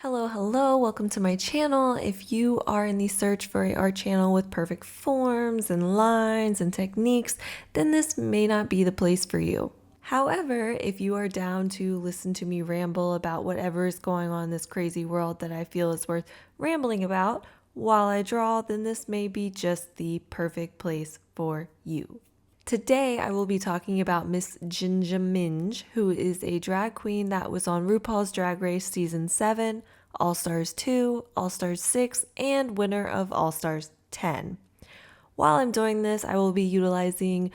Hello, welcome to my channel. If you are in the search for an art channel with perfect forms and lines and techniques, then this may not be the place for you. However, if you are down to listen to me ramble about whatever is going on in this crazy world that I feel is worth rambling about while I draw, then this may be just the perfect place for you. Today, I will be talking about Miss Minj, who is a drag queen that was on RuPaul's Drag Race Season 7, All Stars 2, All Stars 6, and winner of All Stars 10. While I'm doing this, I will be utilizing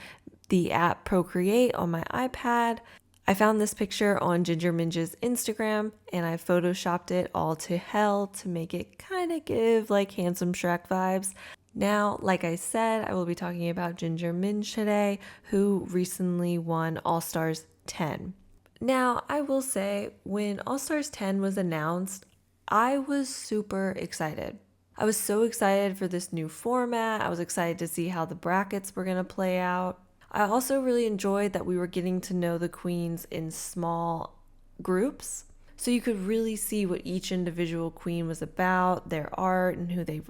the app Procreate on my iPad. I found this picture on Ginger Minj's Instagram, and I photoshopped it all to hell to make it kind of give like handsome Shrek vibes. Now, like I said, I will be talking about Ginger Minj today, who recently won All Stars 10. Now, I will say, when All Stars 10 was announced, I was super excited. I was so excited for this new format. I was excited to see how the brackets were going to play out. I also really enjoyed that we were getting to know the queens in small groups, so you could really see what each individual queen was about, their art, and who they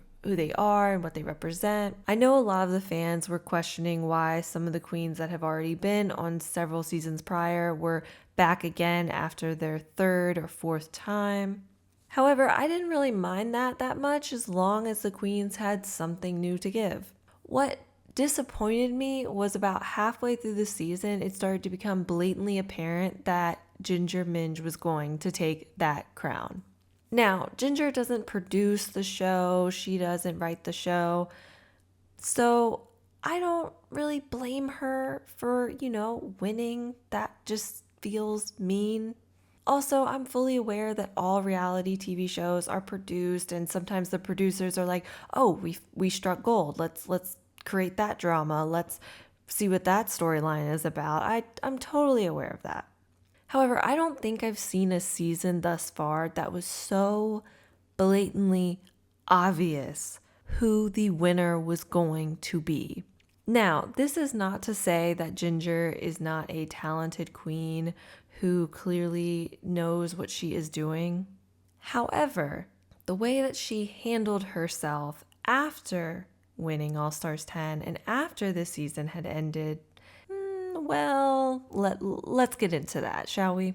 are and what they represent. I know a lot of the fans were questioning why some of the queens that have already been on several seasons prior were back again after their third or fourth time. However, I didn't really mind that much as long as the queens had something new to give. What disappointed me was about halfway through the season, it started to become blatantly apparent that Ginger Minj was going to take that crown. Now, Ginger doesn't produce the show, she doesn't write the show, so I don't really blame her for, winning. That just feels mean. Also, I'm fully aware that all reality TV shows are produced, and sometimes the producers are like, "Oh, we struck gold. Let's create that drama. Let's see what that storyline is about." I'm totally aware of that. However, I don't think I've seen a season thus far that was so blatantly obvious who the winner was going to be. Now, this is not to say that Ginger is not a talented queen who clearly knows what she is doing. However, the way that she handled herself after winning All Stars 10 and after the season had ended, well, let's get into that, shall we?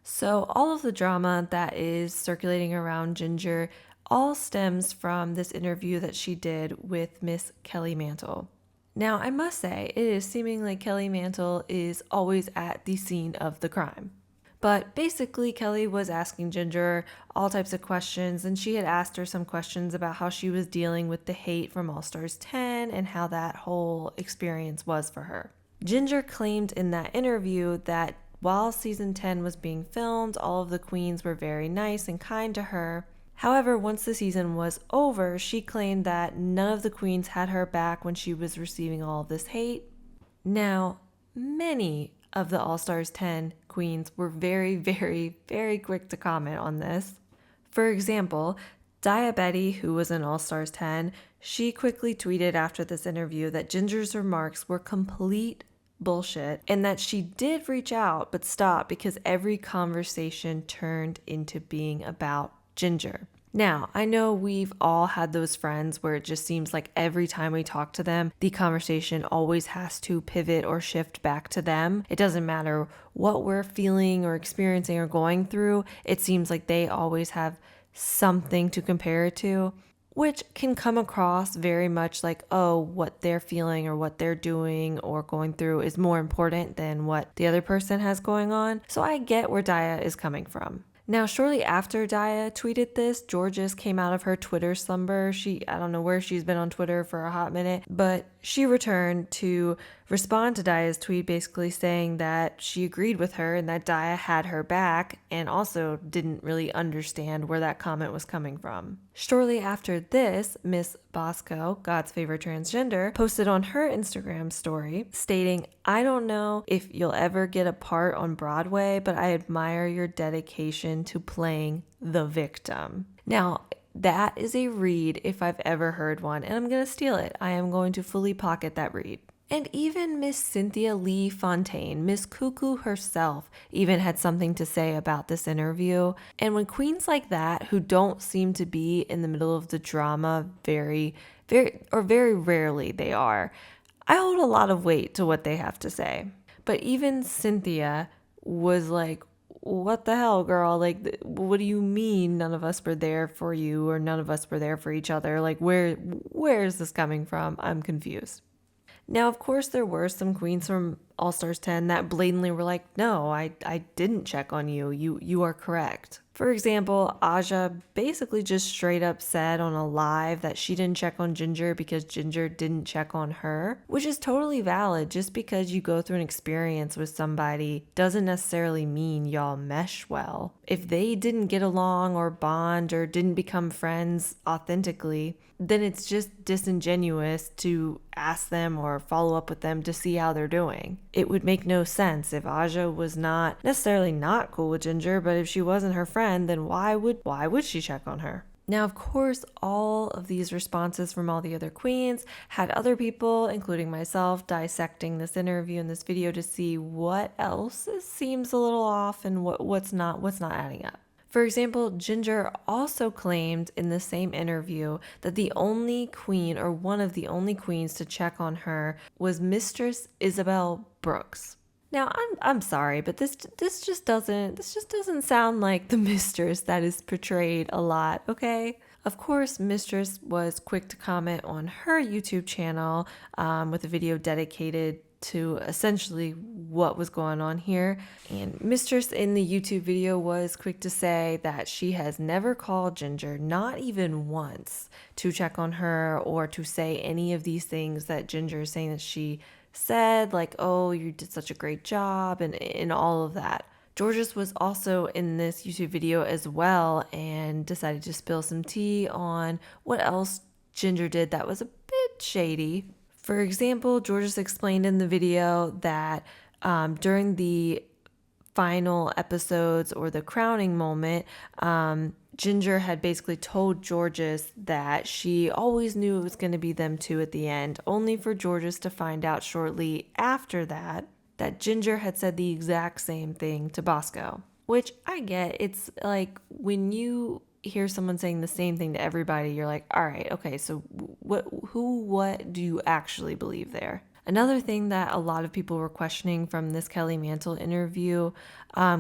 So all of the drama that is circulating around Ginger all stems from this interview that she did with Miss Kelly Mantle. Now, I must say, it is seeming like Kelly Mantle is always at the scene of the crime. But basically, Kelly was asking Ginger all types of questions, and she had asked her some questions about how she was dealing with the hate from All Stars 10 and how that whole experience was for her. Ginger claimed in that interview that while season 10 was being filmed, all of the queens were very nice and kind to her. However, once the season was over, she claimed that none of the queens had her back when she was receiving all of this hate. Now, many of the All Stars 10 queens were very, very, very quick to comment on this. For example, Dia Betty, who was in All Stars 10, she quickly tweeted after this interview that Ginger's remarks were complete bullshit and that she did reach out but stopped because every conversation turned into being about Ginger. Now, I know we've all had those friends where it just seems like every time we talk to them, the conversation always has to pivot or shift back to them. It doesn't matter what we're feeling or experiencing or going through. It seems like they always have something to compare it to, which can come across very much like, oh, what they're feeling or what they're doing or going through is more important than what the other person has going on. So I get where Dia is coming from. Now, shortly after Dia tweeted this, Georges came out of her Twitter slumber. I don't know where she's been on Twitter for a hot minute, but she returned to respond to Dia's tweet, basically saying that she agreed with her and that Dia had her back, and also didn't really understand where that comment was coming from. Shortly after this, Miss Bosco, God's favorite transgender, posted on her Instagram story stating, "I don't know if you'll ever get a part on Broadway, but I admire your dedication to playing the victim." Now, that is a read if I've ever heard one, and I'm going to steal it. I am going to fully pocket that read. And even Miss Cynthia Lee Fontaine, Miss Cuckoo herself, even had something to say about this interview. And when queens like that, who don't seem to be in the middle of the drama very rarely they are, I hold a lot of weight to what they have to say. But even Cynthia was like, what the hell, girl? Like, what do you mean none of us were there for you or none of us were there for each other? Like, where is this coming from? I'm confused. Now, of course, there were some queens from All Stars 10 that blatantly were like, no, I didn't check on you. You are correct. For example, Aja basically just straight up said on a live that she didn't check on Ginger because Ginger didn't check on her, which is totally valid. Just because you go through an experience with somebody doesn't necessarily mean y'all mesh well. If they didn't get along or bond or didn't become friends authentically, then it's just disingenuous to ask them or follow up with them to see how they're doing. It would make no sense if Aja was not necessarily not cool with Ginger, but if she wasn't her friend, then why would she check on her? Now, of course, all of these responses from all the other queens had other people, including myself, dissecting this interview and this video to see what else seems a little off and what's not adding up. For example, Ginger also claimed in the same interview that the only queen or one of the only queens to check on her was Mistress Isabel Brooks. Now, I'm sorry, but this just doesn't sound like the mistress that is portrayed a lot, okay? Of course, Mistress was quick to comment on her YouTube channel with a video dedicated to essentially what was going on here. And Mistress in the YouTube video was quick to say that she has never called Ginger, not even once, to check on her or to say any of these things that Ginger is saying that she said, like, oh, you did such a great job and all of that. Jorgeous was also in this YouTube video as well and decided to spill some tea on what else Ginger did that was a bit shady. For example, Jorgeous explained in the video that during the final episodes or the crowning moment, Ginger had basically told Jorgeous that she always knew it was going to be them two at the end, only for Jorgeous to find out shortly after that Ginger had said the exact same thing to Bosco. Which I get. It's like when you hear someone saying the same thing to everybody, you're like, all right, okay, so what do you actually believe there? Another thing that a lot of people were questioning from this Kelly Mantle interview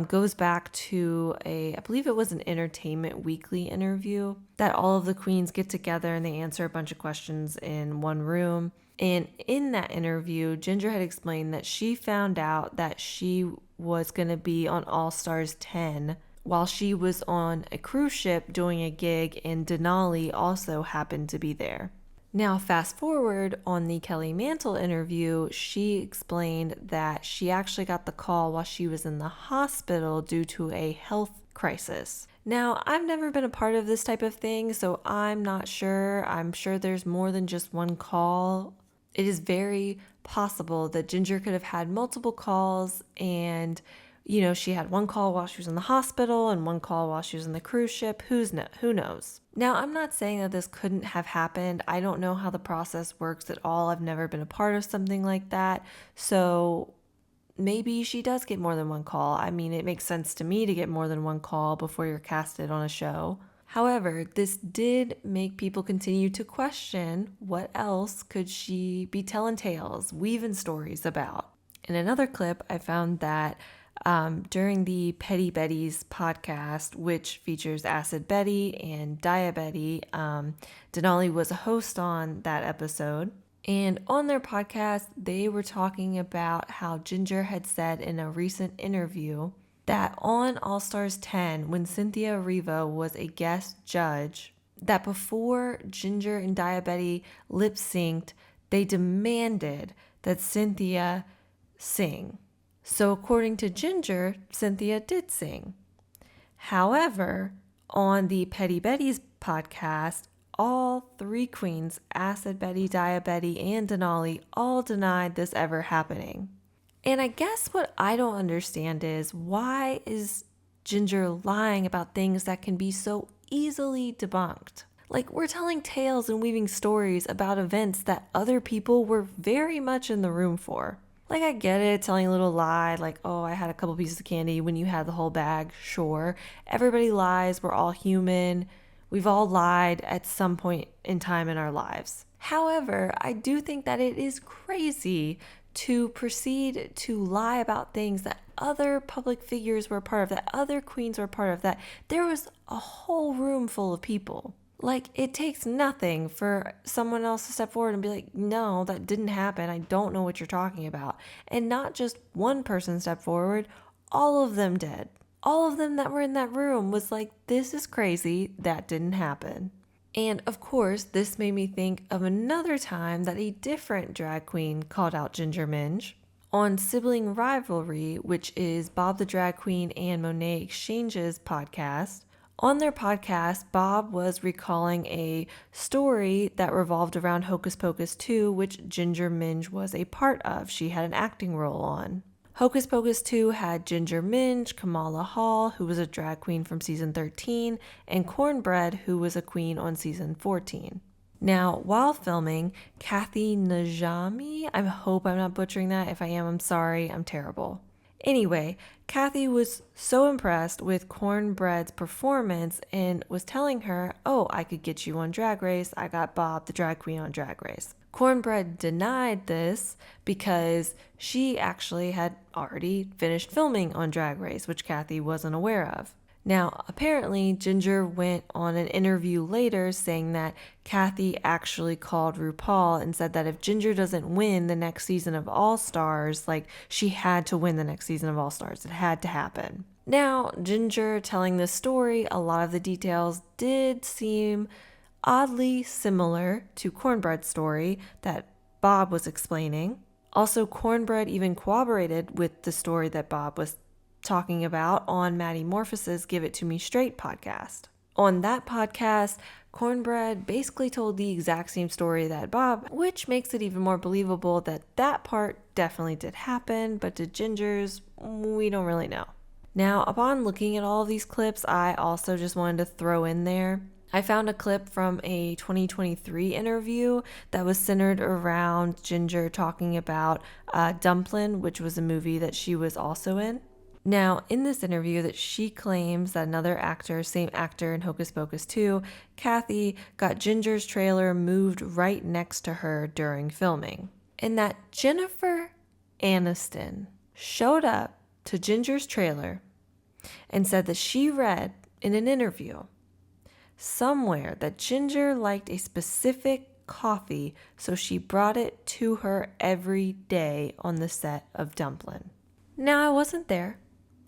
goes back to I believe it was an Entertainment Weekly interview that all of the queens get together and they answer a bunch of questions in one room. And in that interview, Ginger had explained that she found out that she was going to be on All Stars 10 while she was on a cruise ship doing a gig, and Denali also happened to be there. Now, fast forward on the Kelly Mantle interview, she explained that she actually got the call while she was in the hospital due to a health crisis. Now, I've never been a part of this type of thing, so I'm not sure. I'm sure there's more than just one call. It is very possible that Ginger could have had multiple calls and, you know, she had one call while she was in the hospital and one call while she was in the cruise ship. Who knows? Now, I'm not saying that this couldn't have happened. I don't know how the process works at all. I've never been a part of something like that. So maybe she does get more than one call. I mean, it makes sense to me to get more than one call before you're casted on a show. However, this did make people continue to question what else could she be telling tales, weaving stories about. In another clip, I found that during the Petty Betty's podcast, which features Acid Betty and Diabetti, Denali was a host on that episode. And on their podcast, they were talking about how Ginger had said in a recent interview that on All Stars 10, when Cynthia Erivo was a guest judge, that before Ginger and Diabetti lip synced, they demanded that Cynthia sing. So according to Ginger, Cynthia did sing. However, on the Petty Betty's podcast, all three queens, Acid Betty, Diabetti, and Denali, all denied this ever happening. And I guess what I don't understand is, why is Ginger lying about things that can be so easily debunked? Like, we're telling tales and weaving stories about events that other people were very much in the room for. Like, I get it, telling a little lie, like, oh, I had a couple pieces of candy when you had the whole bag. Sure. Everybody lies. We're all human. We've all lied at some point in time in our lives. However, I do think that it is crazy to proceed to lie about things that other public figures were part of, that other queens were part of, that there was a whole room full of people. Like, it takes nothing for someone else to step forward and be like, no, that didn't happen. I don't know what you're talking about. And not just one person step forward, all of them did. All of them that were in that room was like, this is crazy. That didn't happen. And of course, this made me think of another time that a different drag queen called out Ginger Minj. On Sibling Rivalry, which is Bob the Drag Queen and Monet Exchange's podcast, on their podcast, Bob was recalling a story that revolved around Hocus Pocus 2, which Ginger Minj was a part of. She had an acting role on. Hocus Pocus 2 had Ginger Minj, Kamala Hall, who was a drag queen from season 13, and Cornbread, who was a queen on season 14. Now, while filming, Kathy Najami, I hope I'm not butchering that. If I am, I'm sorry. I'm terrible. Anyway, Kathy was so impressed with Cornbread's performance and was telling her, oh, I could get you on Drag Race. I got Bob, the drag queen, on Drag Race. Cornbread denied this because she actually had already finished filming on Drag Race, which Kathy wasn't aware of. Now, apparently, Ginger went on an interview later saying that Kathy actually called RuPaul and said that if Ginger doesn't win the next season of All Stars, like, she had to win the next season of All Stars. It had to happen. Now, Ginger telling this story, a lot of the details did seem oddly similar to Cornbread's story that Bob was explaining. Also, Cornbread even corroborated with the story that Bob was talking about on Maddie Morphous's Give It To Me Straight podcast. On that podcast, Cornbread basically told the exact same story that Bob, which makes it even more believable that that part definitely did happen, but to Ginger's, we don't really know. Now, upon looking at all of these clips, I also just wanted to throw in there, I found a clip from a 2023 interview that was centered around Ginger talking about Dumplin', which was a movie that she was also in. Now, in this interview that she claims that another actor, same actor in Hocus Pocus 2, Kathy, got Ginger's trailer moved right next to her during filming. And that Jennifer Aniston showed up to Ginger's trailer and said that she read in an interview somewhere that Ginger liked a specific coffee, so she brought it to her every day on the set of Dumplin'. Now, I wasn't there.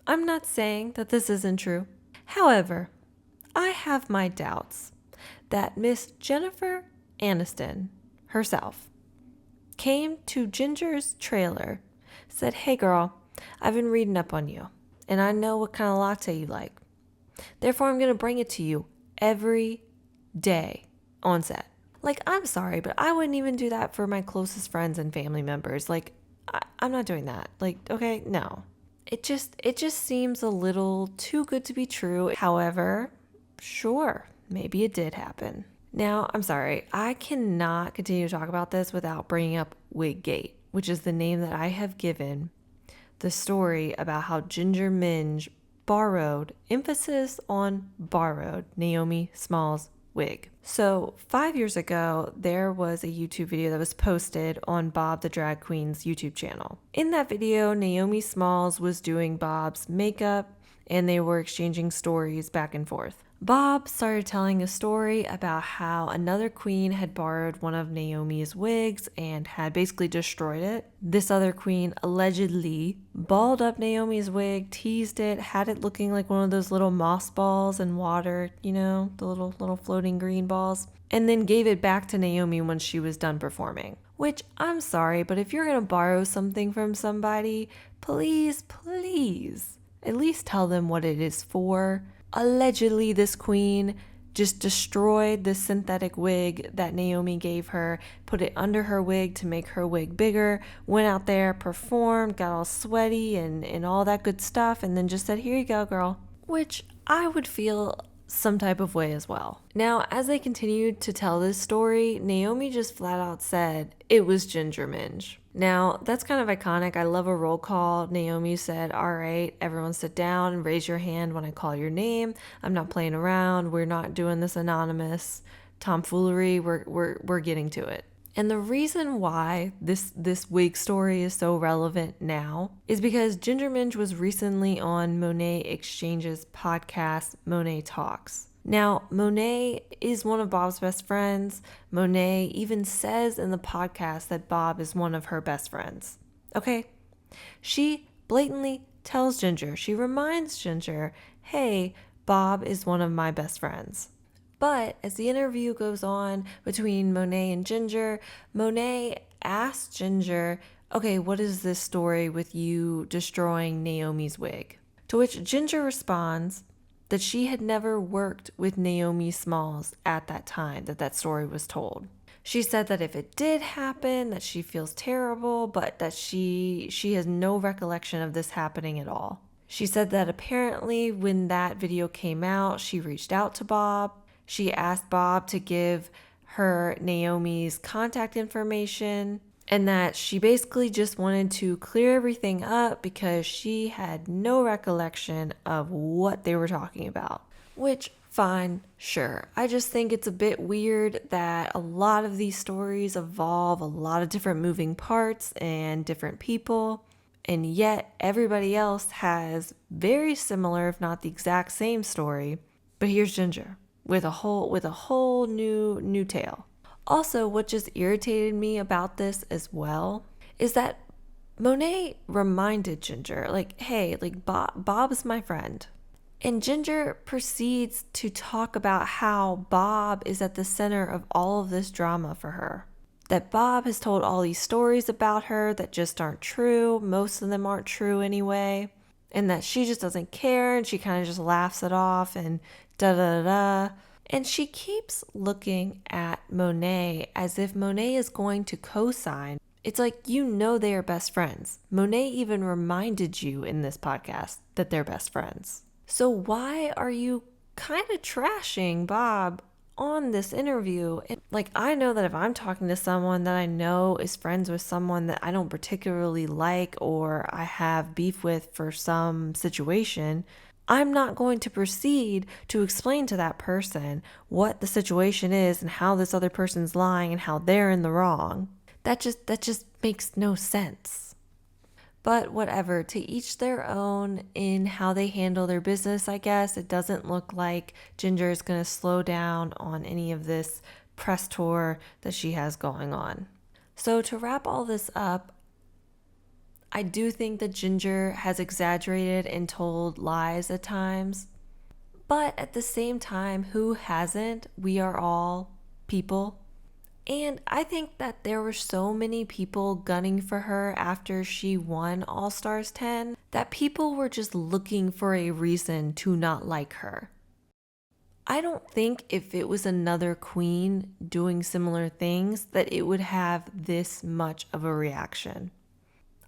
I'm not saying that this isn't true. However, I have my doubts that Miss Jennifer Aniston herself came to Ginger's trailer, said, hey girl, I've been reading up on you, and I know what kind of latte you like. Therefore, I'm going to bring it to you every day on set. Like, I'm sorry, but I wouldn't even do that for my closest friends and family members. Like, I'm not doing that. Like, okay, no. It just seems a little too good to be true. However, sure, maybe it did happen. Now, I'm sorry, I cannot continue to talk about this without bringing up Wiggate, which is the name that I have given the story about how Ginger Minj borrowed, emphasis on borrowed, Naomi Smalls' wig. So 5 years ago, there was a YouTube video that was posted on Bob the Drag Queen's YouTube channel. In that video, Naomi Smalls was doing Bob's makeup and they were exchanging stories back and forth. Bob started telling a story about how another queen had borrowed one of Naomi's wigs and had basically destroyed it. This other queen allegedly balled up Naomi's wig, teased it, had it looking like one of those little moss balls in water, you know, the little floating green balls, and then gave it back to Naomi when she was done performing. Which, I'm sorry, but if you're gonna borrow something from somebody, please, at least tell them what it is for. Allegedly, this queen just destroyed the synthetic wig that Naomi gave her, put it under her wig to make her wig bigger, went out there, performed, got all sweaty and all that good stuff, and then just said, here you go, girl. Which I would feel some type of way as well. Now, as they continued to tell this story, Naomi just flat out said it was Ginger Minj. Now, that's kind of iconic. I love a roll call. Naomi said, all right, everyone sit down and raise your hand when I call your name. I'm not playing around. We're not doing this anonymous tomfoolery. We're getting to it. And the reason why this wig story is so relevant now is because Ginger Minj was recently on Monet Exchange's podcast, Monet Talks. Now, Monet is one of Bob's best friends. Monet even says in the podcast that Bob is one of her best friends. Okay? She blatantly tells Ginger, she reminds Ginger, hey, Bob is one of my best friends. But as the interview goes on between Monet and Ginger, Monet asks Ginger, okay, what is this story with you destroying Naomi's wig? To which Ginger responds that she had never worked with Naomi Smalls at that time that story was told. She said that if it did happen, that she feels terrible, but that she has no recollection of this happening at all. She said that apparently when that video came out, she reached out to Bob. She asked Bob to give her Naomi's contact information and that she basically just wanted to clear everything up because she had no recollection of what they were talking about. Which, fine, sure. I just think it's a bit weird that a lot of these stories involve a lot of different moving parts and different people, and yet everybody else has very similar, if not the exact same story. But here's Ginger with a whole new tale. Also, what just irritated me about this as well is that Monet reminded Ginger, like, hey, like Bob's my friend. And Ginger proceeds to talk about how Bob is at the center of all of this drama for her. That Bob has told all these stories about her that just aren't true. Most of them aren't true anyway. And that she just doesn't care and she kind of just laughs it off and da-da-da-da. And she keeps looking at Monet as if Monet is going to co-sign. It's like, you know they are best friends. Monet even reminded you in this podcast that they're best friends. So why are you kind of trashing Bob on this interview? And like, I know that if I'm talking to someone that I know is friends with someone that I don't particularly like or I have beef with for some situation, I'm not going to proceed to explain to that person what the situation is and how this other person's lying and how they're in the wrong. That just makes no sense. But whatever, to each their own in how they handle their business, I guess. It doesn't look like Ginger is going to slow down on any of this press tour that she has going on. So to wrap all this up, I do think that Ginger has exaggerated and told lies at times. But at the same time, who hasn't? We are all people. And I think that there were so many people gunning for her after she won All Stars 10 that people were just looking for a reason to not like her. I don't think if it was another queen doing similar things that it would have this much of a reaction.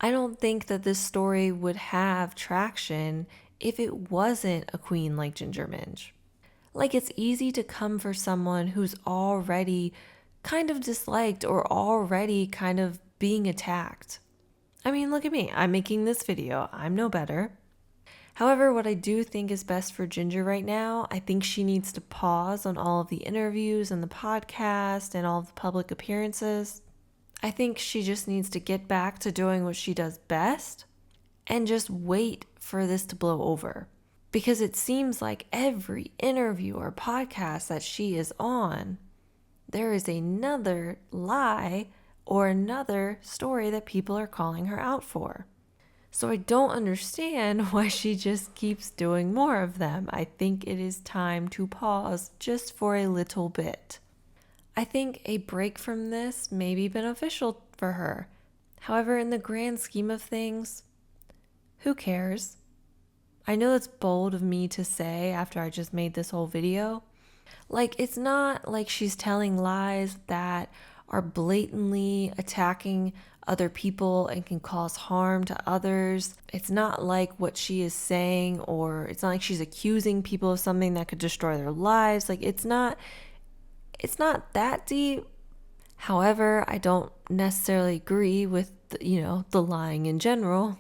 I don't think that this story would have traction if it wasn't a queen like Ginger Minj. Like, it's easy to come for someone who's already kind of disliked or already kind of being attacked. I mean, look at me. I'm making this video. I'm no better. However, what I do think is best for Ginger right now, I think she needs to pause on all of the interviews and the podcast and all of the public appearances. I think she just needs to get back to doing what she does best and just wait for this to blow over. Because it seems like every interview or podcast that she is on, there is another lie or another story that people are calling her out for. So I don't understand why she just keeps doing more of them. I think it is time to pause just for a little bit. I think a break from this may be beneficial for her. However, in the grand scheme of things, who cares? I know it's bold of me to say after I just made this whole video. Like, it's not like she's telling lies that are blatantly attacking other people and can cause harm to others. It's not like what she is saying, or it's not like she's accusing people of something that could destroy their lives. Like it's not that deep. However, I don't necessarily agree with the lying in general.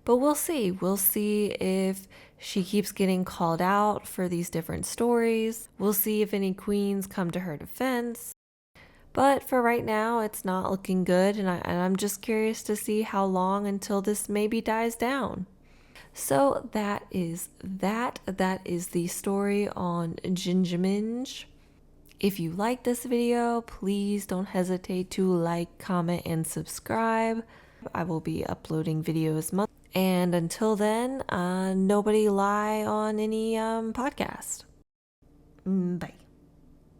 But we'll see. We'll see if she keeps getting called out for these different stories. We'll see if any queens come to her defense. But for right now, it's not looking good, and I'm just curious to see how long until this maybe dies down. So that is that. That is the story on Minj. If you like this video, please don't hesitate to like, comment, and subscribe. I will be uploading videos monthly. And until then, nobody lie on any podcast. Bye.